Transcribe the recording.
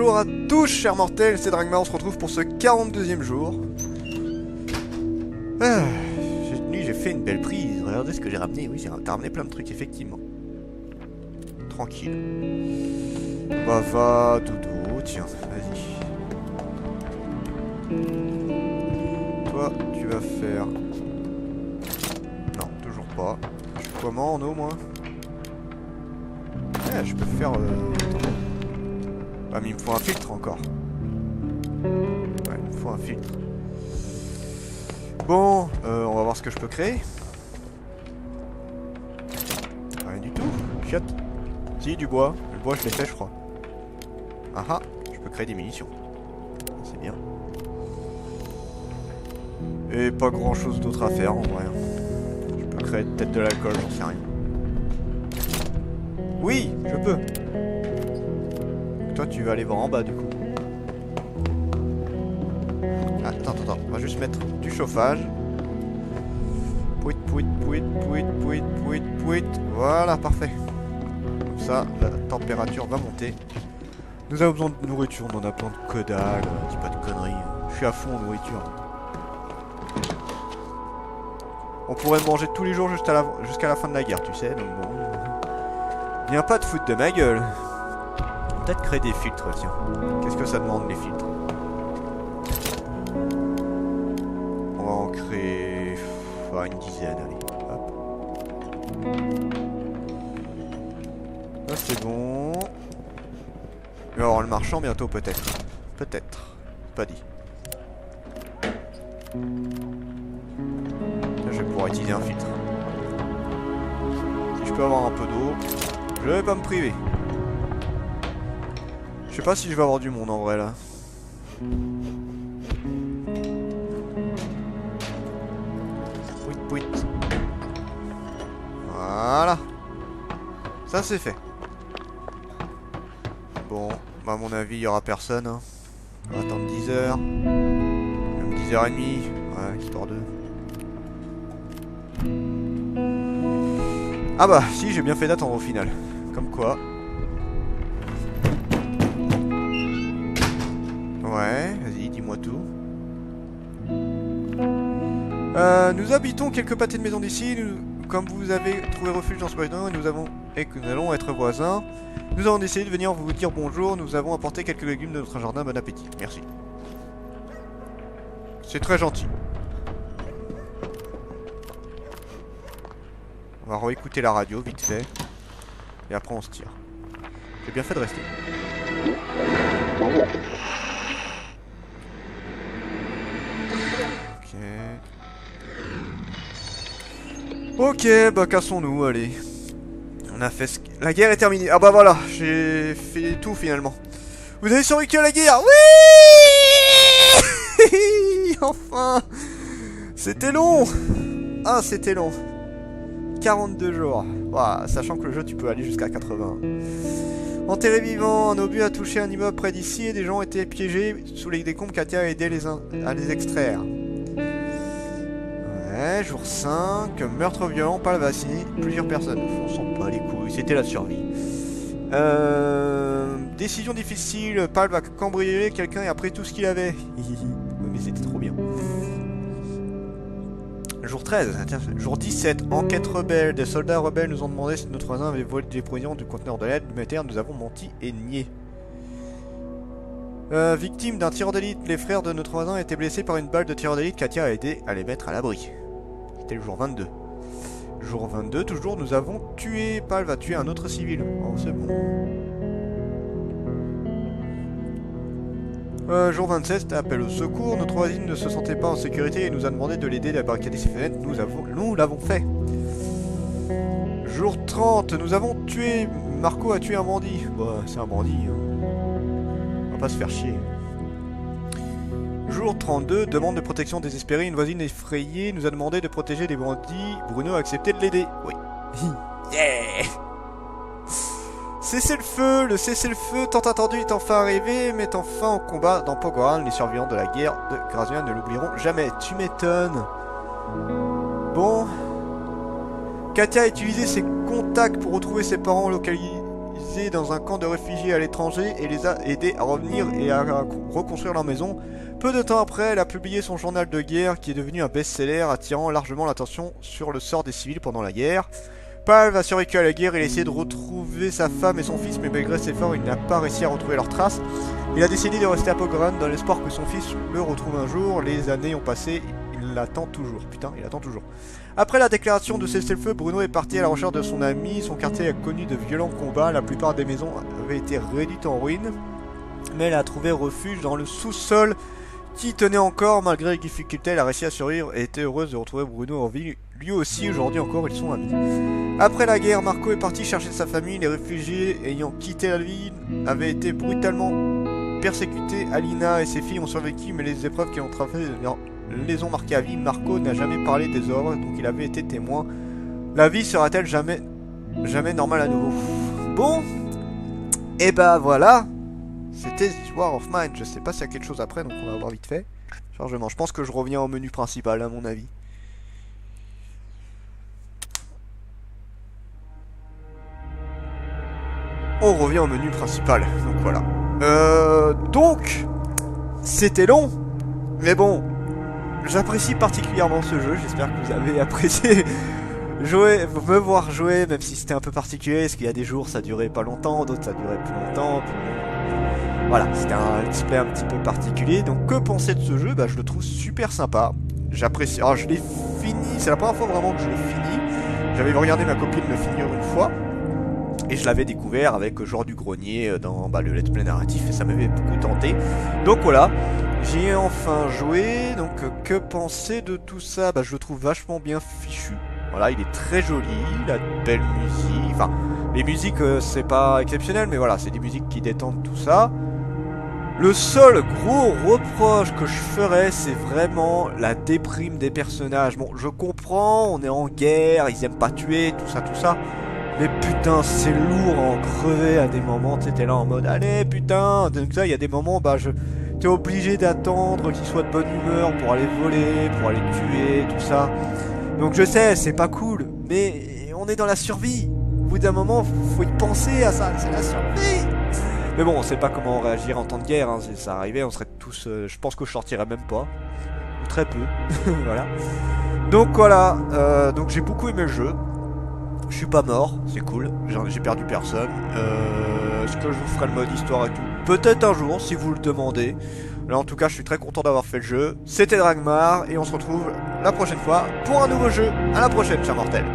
Bonjour à tous, chers mortels, c'est Dragma, on se retrouve pour ce 42e jour. Cette nuit, j'ai fait une belle prise. Regardez ce que j'ai ramené. Oui, j'ai ramené plein de trucs, effectivement. Tranquille. Bah, va, dodo, tiens, vas-y. Toi, tu vas faire... Non, toujours pas. Je suis comment en eau, moi? Je peux faire... Ah, mais il me faut un filtre encore. Ouais, il me faut un filtre. Bon, on va voir ce que je peux créer. Rien du tout. Chiotte. Si, du bois. Le bois, je l'ai fait, je crois. Ah ah, je peux créer des munitions. C'est bien. Et pas grand chose d'autre à faire en vrai. Je peux créer peut-être de l'alcool, j'en sais rien. Oui, je peux. Toi, tu vas aller voir en bas du coup. Attends, on va juste mettre du chauffage. Pouit, pouit, pouit, pouit, pouit, pouit, pouit. Voilà, parfait. Comme ça, la température va monter. Nous avons besoin de nourriture, on en a plein de que dalle. Dis pas de conneries. Je suis à fond en nourriture. On pourrait manger tous les jours jusqu'à la fin de la guerre, tu sais, donc bon. Viens pas te foutre de ma gueule. Peut-être créer des filtres, tiens. Qu'est-ce que ça demande, les filtres? On va en créer... une dizaine, allez. Hop. Là, c'est bon. Il va y avoir le marchand bientôt, peut-être. Peut-être. Pas dit. Là, je vais pouvoir utiliser un filtre. Si je peux avoir un peu d'eau, je vais pas me priver. Je sais pas si je vais avoir du monde en vrai là. Pouit pouit. Voilà. Ça c'est fait. Bon, bah à mon avis il y aura personne. Hein. On va attendre 10 heures. Même 10h30. Ouais, histoire de... Ah bah si, j'ai bien fait d'attendre au final. Comme quoi. Ouais, vas-y, dis-moi tout. Nous habitons quelques pâtés de maisons d'ici. Comme vous avez trouvé refuge dans ce voisin et que nous allons être voisins, nous avons décidé de venir vous dire bonjour. Nous avons apporté quelques légumes de notre jardin. Bon appétit. Merci. C'est très gentil. On va réécouter la radio vite fait. Et après on se tire. J'ai bien fait de rester. Ok, bah cassons-nous, allez. On a fait ce... La guerre est terminée. Ah bah voilà, j'ai fait tout finalement. Vous avez survécu à la guerre. Oui. Enfin. C'était long. Ah, c'était long. 42 jours. Wow, sachant que le jeu, tu peux aller jusqu'à 80. Enterré vivant, un obus a touché un immeuble près d'ici et des gens étaient piégés sous les décombres. Katia a aidé à les extraire. Ouais, jour 5, meurtre violent, Pal va assassiner plusieurs personnes. On s'en bat les couilles, c'était la survie. Décision difficile, Pal va cambrioler quelqu'un et après tout ce qu'il avait. Mais c'était trop bien. Jour 13, tiens, jour 17, enquête rebelle. Des soldats rebelles nous ont demandé si notre voisin avait volé des provisions du conteneur de l'aide humanitaire. Nous avons menti et nié. Victime d'un tireur d'élite, les frères de notre voisin étaient blessés par une balle de tireur d'élite. Katia a aidé à les mettre à l'abri. C'était le jour 22. Jour 22, toujours, nous avons tué... Pal va tuer un autre civil. Oh, c'est bon. Jour 27, appel au secours. Notre voisine ne se sentait pas en sécurité et nous a demandé de l'aider à barricader ses fenêtres. Nous l'avons fait. Jour 30, nous avons tué... Marco a tué un bandit. Bah, c'est un bandit. Hein. On va pas se faire chier. Jour 32, demande de protection désespérée. Une voisine effrayée nous a demandé de protéger les bandits. Bruno a accepté de l'aider. Oui. Yeah. Cessez-le-feu. Le cessez-le-feu tant attendu est enfin arrivé, mettant fin au combat dans Pogoran. Les survivants de la guerre de Grazia ne l'oublieront jamais. Tu m'étonnes. Bon. Katia a utilisé ses contacts pour retrouver ses parents localisés utilisé dans un camp de réfugiés à l'étranger et les a aidés à revenir et à reconstruire leur maison. Peu de temps après, elle a publié son journal de guerre qui est devenu un best-seller, attirant largement l'attention sur le sort des civils pendant la guerre. Pal va survécu à la guerre, il a essayé de retrouver sa femme et son fils, mais malgré ses efforts, il n'a pas réussi à retrouver leurs traces. Il a décidé de rester à Pogoran dans l'espoir que son fils le retrouve un jour. Les années ont passé, il l'attend toujours. Putain, il attend toujours. Après la déclaration de cessez-le-feu, Bruno est parti à la recherche de son ami. Son quartier a connu de violents combats, la plupart des maisons avaient été réduites en ruines. Mais elle a trouvé refuge dans le sous-sol qui tenait encore. Malgré les difficultés, elle a réussi à survivre et était heureuse de retrouver Bruno en vie. Lui aussi, aujourd'hui encore, ils sont amis. Après la guerre, Marco est parti chercher sa famille. Les réfugiés ayant quitté la ville avaient été brutalement persécutés. Alina et ses filles ont survécu, mais les épreuves qui ont traversé les ont marqués à vie. Marco n'a jamais parlé des horreurs, donc il avait été témoin. La vie sera-t-elle jamais normale à nouveau? Bon, et bah voilà. C'était This War of Mine. Je sais pas s'il y a quelque chose après, donc on va voir vite fait. Chargement. Je pense que je reviens au menu principal, à mon avis. On revient au menu principal. Donc voilà. Donc, c'était long, mais bon, j'apprécie particulièrement ce jeu. J'espère que vous avez apprécié jouer, me voir jouer, même si c'était un peu particulier, parce qu'il y a des jours ça durait pas longtemps, d'autres ça durait plus longtemps. Voilà, c'était un display un petit peu particulier. Donc que penser de ce jeu? Bah je le trouve super sympa. J'apprécie. Alors je l'ai fini, c'est la première fois vraiment que je l'ai fini. J'avais regardé ma copine le finir une fois. Et je l'avais découvert avec Joueur du Grenier dans le let's play narratif et ça m'avait beaucoup tenté. Donc voilà, j'y ai enfin joué. Donc que penser de tout ça? Bah je le trouve vachement bien fichu. Voilà, il est très joli, il a de belles musiques. Enfin, les musiques c'est pas exceptionnel, mais voilà, c'est des musiques qui détendent tout ça. Le seul gros reproche que je ferais, c'est vraiment la déprime des personnages. Bon, je comprends, on est en guerre, ils aiment pas tuer, tout ça. Mais putain, c'est lourd à en crever à des moments. Tu sais, t'es là en mode, allez putain. Donc ça, il y a des moments, bah t'es obligé d'attendre qu'ils soient de bonne humeur pour aller voler, pour aller tuer, tout ça. Donc je sais, c'est pas cool, mais on est dans la survie. Au bout d'un moment, faut y penser à ça, c'est la survie. Mais bon, on sait pas comment réagir en temps de guerre, hein. Si ça arrivait, on serait tous... je pense que je sortirais même pas. Ou très peu. Voilà. Donc voilà, donc j'ai beaucoup aimé le jeu. Je suis pas mort, c'est cool, j'ai perdu personne. Est-ce que je vous ferai le mode histoire et tout? Peut-être un jour, si vous le demandez. Là en tout cas, je suis très content d'avoir fait le jeu. C'était Dragmar, et on se retrouve la prochaine fois pour un nouveau jeu. À la prochaine, chers mortels.